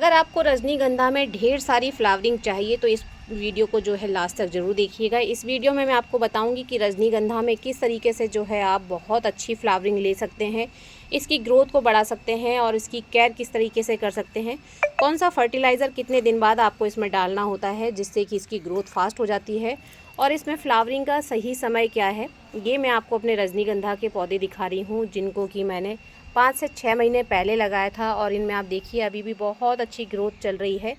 अगर आपको रजनीगंधा में ढेर सारी फ्लावरिंग चाहिए तो इस वीडियो को जो है लास्ट तक ज़रूर देखिएगा। इस वीडियो में मैं आपको बताऊंगी कि रजनीगंधा में किस तरीके से जो है आप बहुत अच्छी फ्लावरिंग ले सकते हैं, इसकी ग्रोथ को बढ़ा सकते हैं और इसकी केयर किस तरीके से कर सकते हैं, कौन सा फर्टिलाइज़र कितने दिन बाद आपको इसमें डालना होता है जिससे कि इसकी ग्रोथ फास्ट हो जाती है, और इसमें फ्लावरिंग का सही समय क्या है। ये मैं आपको अपने रजनीगंधा के पौधे दिखा रही हूँ जिनको कि मैंने 5 से 6 महीने पहले लगाया था और इनमें आप देखिए अभी भी बहुत अच्छी ग्रोथ चल रही है।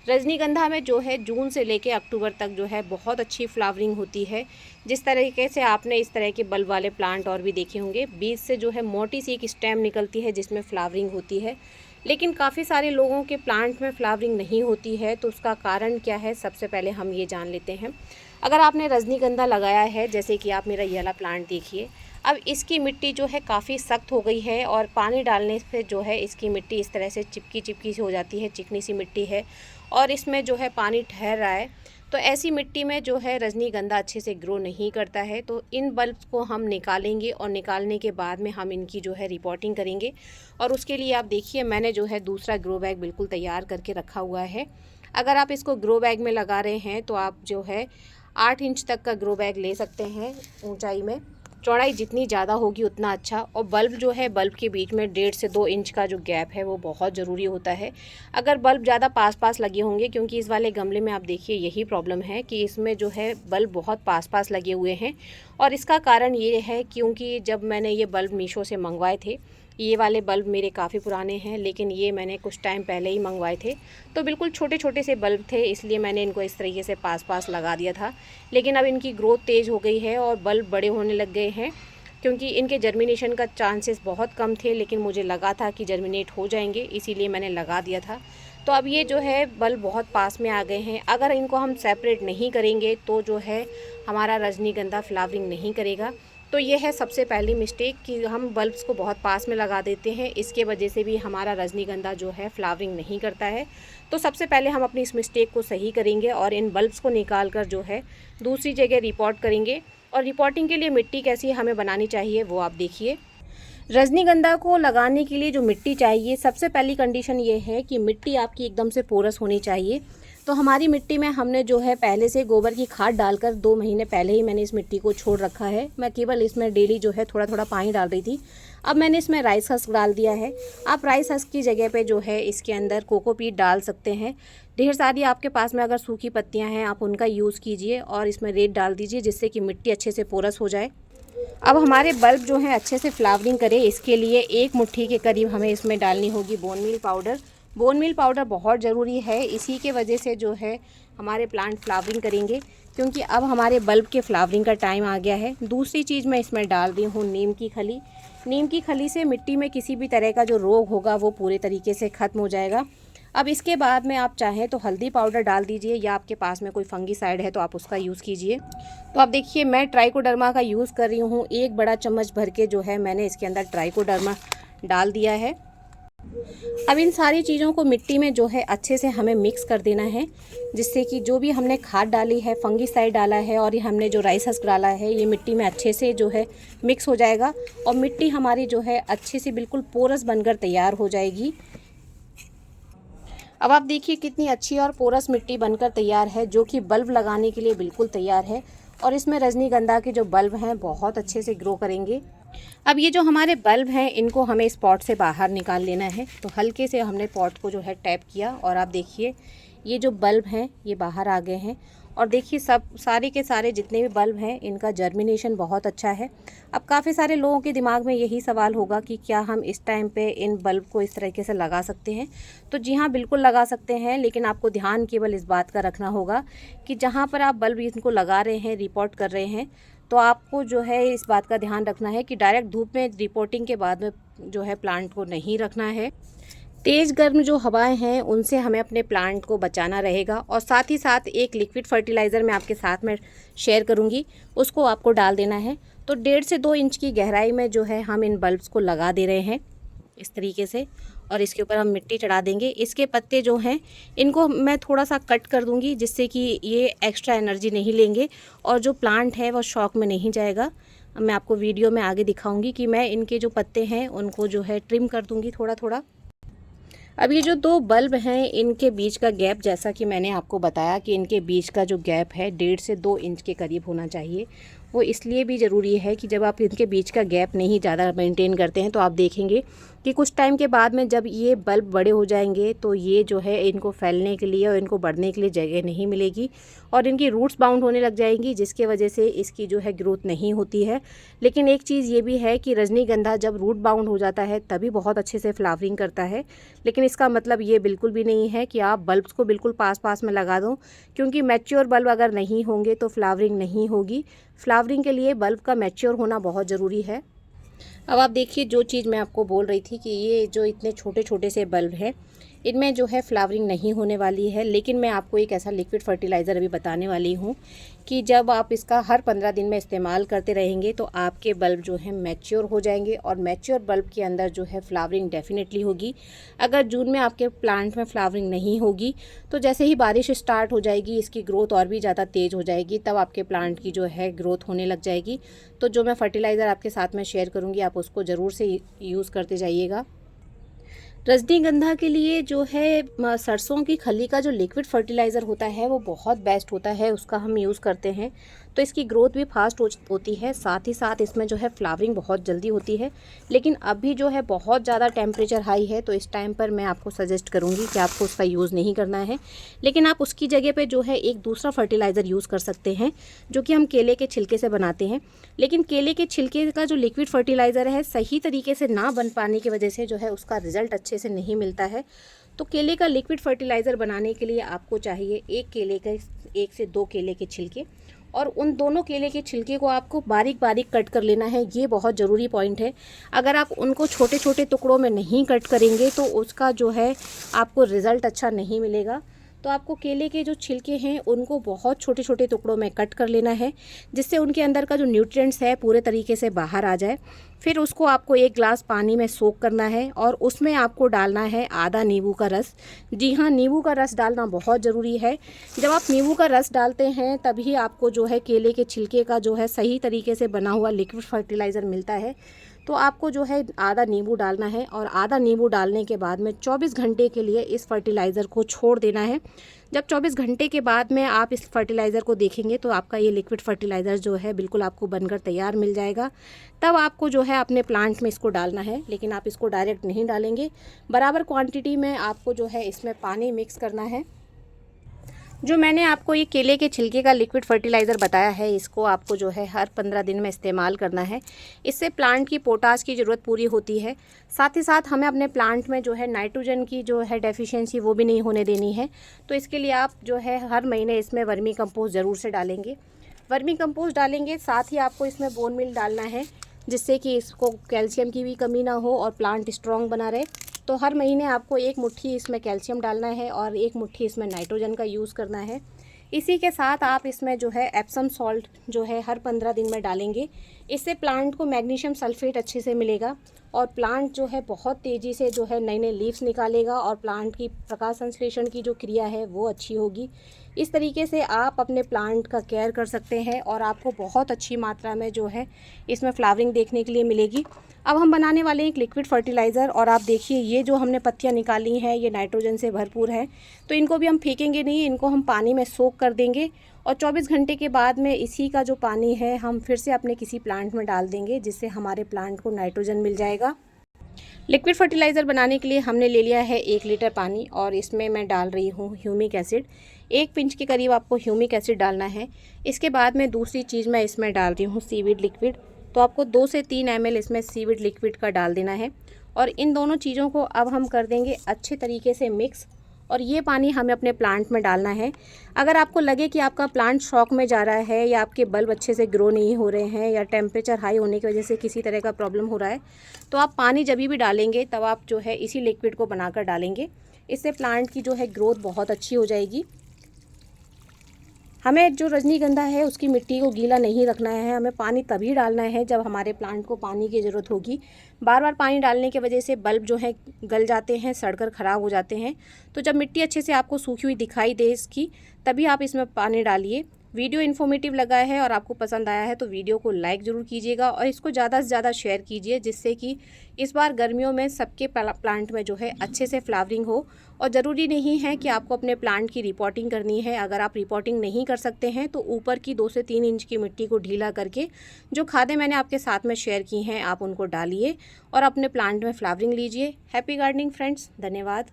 रजनीगंधा में जो है जून से लेके अक्टूबर तक जो है बहुत अच्छी फ्लावरिंग होती है। जिस तरीके से आपने इस तरह के बल्ब वाले प्लांट और भी देखे होंगे, बीज से जो है मोटी सी एक स्टेम निकलती है जिसमें फ्लावरिंग होती है। लेकिन काफ़ी सारे लोगों के प्लांट में फ्लावरिंग नहीं होती है, तो उसका कारण क्या है सबसे पहले हम ये जान लेते हैं। अगर आपने रजनीगंधा लगाया है, जैसे कि आप मेरा ये वाला प्लांट देखिए, अब इसकी मिट्टी जो है काफ़ी सख्त हो गई है और पानी डालने से जो है इसकी मिट्टी इस तरह से चिपकी चिपकी सी हो जाती है, चिकनी सी मिट्टी है और इसमें जो है पानी ठहर रहा है। तो ऐसी मिट्टी में जो है रजनीगंधा अच्छे से ग्रो नहीं करता है। तो इन बल्ब्स को हम निकालेंगे और निकालने के बाद में हम इनकी जो है रिपोर्टिंग करेंगे। और उसके लिए आप देखिए मैंने जो है दूसरा ग्रो बैग बिल्कुल तैयार करके रखा हुआ है। अगर आप इसको ग्रो बैग में लगा रहे हैं तो आप जो है 8 इंच तक का ग्रो बैग ले सकते हैं ऊंचाई में। चौड़ाई जितनी ज़्यादा होगी उतना अच्छा। और बल्ब जो है, बल्ब के बीच में 1.5 से 2 इंच का जो गैप है वो बहुत ज़रूरी होता है। अगर बल्ब ज़्यादा पास पास लगे होंगे, क्योंकि इस वाले गमले में आप देखिए यही प्रॉब्लम है कि इसमें जो है बल्ब बहुत पास पास लगे हुए हैं। और इसका कारण ये है क्योंकि जब मैंने ये बल्ब मीशो से मंगवाए थे, ये वाले बल्ब मेरे काफ़ी पुराने हैं लेकिन ये मैंने कुछ टाइम पहले ही मंगवाए थे, तो बिल्कुल छोटे छोटे से बल्ब थे, इसलिए मैंने इनको इस तरीके से पास पास लगा दिया था। लेकिन अब इनकी ग्रोथ तेज़ हो गई है और बल्ब बड़े होने लग गए हैं, क्योंकि इनके जर्मिनेशन का चांसेस बहुत कम थे, लेकिन मुझे लगा था कि जर्मिनेट हो जाएंगे, इसीलिए मैंने लगा दिया था। तो अब ये जो है बल्ब बहुत पास में आ गए हैं। अगर इनको हम सेपरेट नहीं करेंगे तो जो है हमारा रजनीगंधा फ्लावरिंग नहीं करेगा। तो ये है सबसे पहली मिस्टेक कि हम बल्ब्स को बहुत पास में लगा देते हैं, इसके वजह से भी हमारा रजनीगंधा जो है फ्लावरिंग नहीं करता है। तो सबसे पहले हम अपनी इस मिस्टेक को सही करेंगे और इन बल्ब्स को निकाल कर जो है दूसरी जगह रिपोर्ट करेंगे। और रिपोर्टिंग के लिए मिट्टी कैसी हमें बनानी चाहिए वो आप देखिए। रजनीगंधा को लगाने के लिए जो मिट्टी चाहिए, सबसे पहली कंडीशन ये है कि मिट्टी आपकी एकदम से पोरस होनी चाहिए। तो हमारी मिट्टी में हमने जो है पहले से गोबर की खाद डालकर 2 महीने पहले ही मैंने इस मिट्टी को छोड़ रखा है। मैं केवल इसमें डेली जो है थोड़ा थोड़ा पानी डाल रही थी। अब मैंने इसमें राइस हस्क डाल दिया है। आप राइस हस्क की जगह पे जो है इसके अंदर कोकोपीट डाल सकते हैं। ढेर सारी आपके पास में अगर सूखी पत्तियां हैं आप उनका यूज़ कीजिए और इसमें रेत डाल दीजिए जिससे कि मिट्टी अच्छे से पोरस हो जाए। अब हमारे बल्ब जो हैं अच्छे से फ्लावरिंग करे, इसके लिए 1 मुट्ठी के करीब हमें इसमें डालनी होगी bone meal powder. Bone meal powder बहुत ज़रूरी है, इसी के वजह से जो है हमारे प्लांट फ्लावरिंग करेंगे, क्योंकि अब हमारे बल्ब के फ्लावरिंग का टाइम आ गया है। दूसरी चीज़ मैं इसमें डाल रही हूँ नीम की खली। नीम की खली से मिट्टी में किसी भी तरह का जो रोग होगा वो पूरे तरीके से ख़त्म हो जाएगा। अब इसके बाद में आप चाहें तो हल्दी पाउडर डाल दीजिए, या आपके पास में कोई फंगीसाइड है तो आप उसका यूज़ कीजिए। तो आप देखिए मैं ट्राइकोडर्मा का यूज़ कर रही हूँ। 1 बड़ा चम्मच भर के जो है मैंने इसके अंदर ट्राइकोडर्मा डाल दिया है। अब इन सारी चीज़ों को मिट्टी में जो है अच्छे से हमें मिक्स कर देना है, जिससे कि जो भी हमने खाद डाली है, फंगीसाइड डाला है और ये हमने जो राइस हस्क डाला है, ये मिट्टी में अच्छे से जो है मिक्स हो जाएगा और मिट्टी हमारी जो है अच्छे से बिल्कुल पोरस बनकर तैयार हो जाएगी। अब आप देखिए कितनी अच्छी और पोरस मिट्टी बनकर तैयार है, जो कि बल्ब लगाने के लिए बिल्कुल तैयार है। और इसमें रजनीगंधा के जो बल्ब हैं बहुत अच्छे से ग्रो करेंगे। अब ये जो हमारे बल्ब हैं इनको हमें इस पॉट से बाहर निकाल लेना है। तो हल्के से हमने पॉट को जो है टैप किया और आप देखिए ये जो बल्ब हैं ये बाहर आ गए हैं। और देखिए सब सारे के सारे जितने भी बल्ब हैं इनका जर्मिनेशन बहुत अच्छा है। अब काफ़ी सारे लोगों के दिमाग में यही सवाल होगा कि क्या हम इस टाइम पे इन बल्ब को इस तरीके से लगा सकते हैं। तो जी हाँ, बिल्कुल लगा सकते हैं, लेकिन आपको ध्यान केवल इस बात का रखना होगा कि जहाँ पर आप बल्ब इनको लगा रहे हैं, रिपोर्ट कर रहे हैं, तो आपको जो है इस बात का ध्यान रखना है कि डायरेक्ट धूप में रिपोर्टिंग के बाद में जो है प्लांट को नहीं रखना है। तेज़ गर्म जो हवाएं हैं उनसे हमें अपने प्लांट को बचाना रहेगा। और साथ ही साथ एक लिक्विड फर्टिलाइज़र मैं आपके साथ में शेयर करूंगी, उसको आपको डाल देना है। तो 1.5 से 2 इंच की गहराई में जो है हम इन बल्ब्स को लगा दे रहे हैं इस तरीके से, और इसके ऊपर हम मिट्टी चढ़ा देंगे। इसके पत्ते जो हैं इनको मैं थोड़ा सा कट कर दूंगी, जिससे कि ये एक्स्ट्रा एनर्जी नहीं लेंगे और जो प्लांट है वो शॉक में नहीं जाएगा। मैं आपको वीडियो में आगे दिखाऊंगी कि मैं इनके जो पत्ते हैं उनको जो है ट्रिम कर दूंगी थोड़ा थोड़ा। अब ये जो दो बल्ब हैं इनके बीच का गैप, जैसा कि मैंने आपको बताया कि इनके बीच का जो गैप है 1.5 से 2 इंच के करीब होना चाहिए। वो इसलिए भी ज़रूरी है कि जब आप इनके बीच का गैप नहीं ज़्यादा मेंटेन करते हैं तो आप देखेंगे कि कुछ टाइम के बाद में जब ये बल्ब बड़े हो जाएंगे तो ये जो है इनको फैलने के लिए और इनको बढ़ने के लिए जगह नहीं मिलेगी और इनकी रूट्स बाउंड होने लग जाएंगी, जिसके वजह से इसकी जो है ग्रोथ नहीं होती है। लेकिन एक चीज़ ये भी है कि रजनीगंधा जब रूट बाउंड हो जाता है तभी बहुत अच्छे से फ्लावरिंग करता है। लेकिन इसका मतलब ये बिल्कुल भी नहीं है कि आप बल्ब्स को बिल्कुल पास पास में लगा दो, क्योंकि मैच्योर बल्ब अगर नहीं होंगे तो फ्लावरिंग नहीं होगी। फ्लावरिंग के लिए बल्ब का मैच्योर होना बहुत ज़रूरी है। अब आप देखिए, जो चीज़ मैं आपको बोल रही थी कि ये जो इतने छोटे छोटे से बल्ब हैं इनमें जो है फ्लावरिंग नहीं होने वाली है। लेकिन मैं आपको एक ऐसा लिक्विड फर्टिलाइज़र अभी बताने वाली हूँ कि जब आप इसका हर 15 दिन में इस्तेमाल करते रहेंगे तो आपके बल्ब जो है मैच्योर हो जाएंगे और मैच्योर बल्ब के अंदर जो है फ्लावरिंग डेफिनेटली होगी। अगर जून में आपके प्लांट में फ्लावरिंग नहीं होगी तो जैसे ही बारिश स्टार्ट हो जाएगी इसकी ग्रोथ और भी ज़्यादा तेज़ हो जाएगी, तब आपके प्लांट की जो है ग्रोथ होने लग जाएगी। तो जो मैं फर्टिलाइज़र आपके साथ में शेयर करूँगी आप उसको ज़रूर से यूज़ करते जाइएगा। रजनीगंधा के लिए जो है सरसों की खली का जो लिक्विड फर्टिलाइज़र होता है वो बहुत बेस्ट होता है, उसका हम यूज़ करते हैं तो इसकी ग्रोथ भी फास्ट होती है, साथ ही साथ इसमें जो है फ्लावरिंग बहुत जल्दी होती है। लेकिन अभी जो है बहुत ज़्यादा टेम्परेचर हाई है तो इस टाइम पर मैं आपको सजेस्ट करूँगी कि आपको उसका यूज़ नहीं करना है। लेकिन आप उसकी जगह पे जो है एक दूसरा फर्टिलाइज़र यूज़ कर सकते हैं जो कि हम केले के छिलके से बनाते हैं। लेकिन केले के छिलके का जो लिक्विड फर्टिलाइज़र है सही तरीके से ना बन पाने की वजह से जो है उसका रिज़ल्ट अच्छे से नहीं मिलता है। तो केले का लिक्विड फर्टिलाइज़र बनाने के लिए आपको चाहिए 1 से 2 केले के छिलके, और उन दोनों केले के छिलके को आपको बारीक बारीक कट कर लेना है। ये बहुत ज़रूरी पॉइंट है। अगर आप उनको छोटे छोटे टुकड़ों में नहीं कट करेंगे तो उसका जो है आपको रिज़ल्ट अच्छा नहीं मिलेगा। तो आपको केले के जो छिलके हैं उनको बहुत छोटे छोटे टुकड़ों में कट कर लेना है, जिससे उनके अंदर का जो न्यूट्रिएंट्स है पूरे तरीके से बाहर आ जाए। फिर उसको आपको 1 गिलास पानी में सोक करना है और उसमें आपको डालना है आधा नींबू का रस। जी हाँ, नींबू का रस डालना बहुत ज़रूरी है। जब आप नींबू का रस डालते हैं तभी आपको जो है केले के छिलके का जो है सही तरीके से बना हुआ लिक्विड फर्टिलाइज़र मिलता है। तो आपको जो है आधा नींबू डालना है और आधा नींबू डालने के बाद में 24 घंटे के लिए इस फर्टिलाइज़र को छोड़ देना है। जब 24 घंटे के बाद में आप इस फर्टिलाइज़र को देखेंगे तो आपका ये लिक्विड फर्टिलाइज़र जो है बिल्कुल आपको बनकर तैयार मिल जाएगा। तब आपको जो है अपने प्लांट में इसको डालना है, लेकिन आप इसको डायरेक्ट नहीं डालेंगे। बराबर क्वांटिटी में आपको जो है इसमें पानी मिक्स करना है। जो मैंने आपको ये केले के छिलके का लिक्विड फर्टिलाइज़र बताया है इसको आपको जो है हर 15 दिन में इस्तेमाल करना है। इससे प्लांट की पोटाश की ज़रूरत पूरी होती है। साथ ही साथ हमें अपने प्लांट में जो है नाइट्रोजन की जो है डेफिशिएंसी वो भी नहीं होने देनी है। तो इसके लिए आप जो है हर महीने इसमें वर्मी कंपोस्ट ज़रूर से डालेंगे। वर्मी कंपोस्ट डालेंगे, साथ ही आपको इसमें बोन मील डालना है जिससे कि इसको कैल्शियम की भी कमी ना हो और प्लांट स्ट्रॉन्ग बना रहे। तो हर महीने आपको 1 मुट्ठी इसमें कैल्शियम डालना है और 1 मुट्ठी इसमें नाइट्रोजन का यूज़ करना है। इसी के साथ आप इसमें जो है एप्सम सॉल्ट जो है हर 15 दिन में डालेंगे। इससे प्लांट को मैग्नीशियम सल्फेट अच्छे से मिलेगा और प्लांट जो है बहुत तेज़ी से जो है नए नए लीव्स निकालेगा और प्लांट की प्रकाश संश्लेषण की जो क्रिया है वो अच्छी होगी। इस तरीके से आप अपने प्लांट का केयर कर सकते हैं और आपको बहुत अच्छी मात्रा में जो है इसमें फ्लावरिंग देखने के लिए मिलेगी। अब हम बनाने वाले हैं एक लिक्विड फर्टिलाइज़र, और आप देखिए ये जो हमने पत्तियां निकाली हैं ये नाइट्रोजन से भरपूर है। तो इनको भी हम फेंकेंगे नहीं, इनको हम पानी में सोक कर देंगे और 24 घंटे के बाद में इसी का जो पानी है हम फिर से अपने किसी प्लांट में डाल देंगे, जिससे हमारे प्लांट को नाइट्रोजन मिल जाएगा। लिक्विड फर्टिलाइज़र बनाने के लिए हमने ले लिया है 1 लीटर पानी और इसमें मैं डाल रही हूँ ह्यूमिक एसिड। 1 पिंच के करीब आपको ह्यूमिक एसिड डालना है। इसके बाद में दूसरी चीज़ मैं इसमें डाल रही हूँ सीवीड लिक्विड। तो आपको 2 से 3 ml इसमें सीवीड लिक्विड का डाल देना है और इन दोनों चीज़ों को अब हम कर देंगे अच्छे तरीके से मिक्स, और ये पानी हमें अपने प्लांट में डालना है। अगर आपको लगे कि आपका प्लांट शॉक में जा रहा है या आपके बल्ब अच्छे से ग्रो नहीं हो रहे हैं या टेम्परेचर हाई होने की वजह से किसी तरह का प्रॉब्लम हो रहा है, तो आप पानी जब भी डालेंगे तब आप जो है इसी लिक्विड को बनाकर डालेंगे। इससे प्लांट की जो है ग्रोथ बहुत अच्छी हो जाएगी। हमें जो रजनीगंधा है उसकी मिट्टी को गीला नहीं रखना है, हमें पानी तभी डालना है जब हमारे प्लांट को पानी की ज़रूरत होगी। बार बार पानी डालने की वजह से बल्ब जो है गल जाते हैं, सड़कर ख़राब हो जाते हैं। तो जब मिट्टी अच्छे से आपको सूखी हुई दिखाई दे इसकी, तभी आप इसमें पानी डालिए। वीडियो इन्फॉर्मेटिव लगा है और आपको पसंद आया है तो वीडियो को लाइक ज़रूर कीजिएगा और इसको ज़्यादा से ज़्यादा शेयर कीजिए, जिससे कि इस बार गर्मियों में सबके प्लांट में जो है अच्छे से फ्लावरिंग हो। और ज़रूरी नहीं है कि आपको अपने प्लांट की रिपोर्टिंग करनी है। अगर आप रिपोर्टिंग नहीं कर सकते हैं तो ऊपर की 2 से 3 इंच की मिट्टी को ढीला करके जो खादें मैंने आपके साथ में शेयर की हैं आप उनको डालिए और अपने प्लांट में फ्लावरिंग लीजिए। हैप्पी गार्डनिंग फ्रेंड्स, धन्यवाद।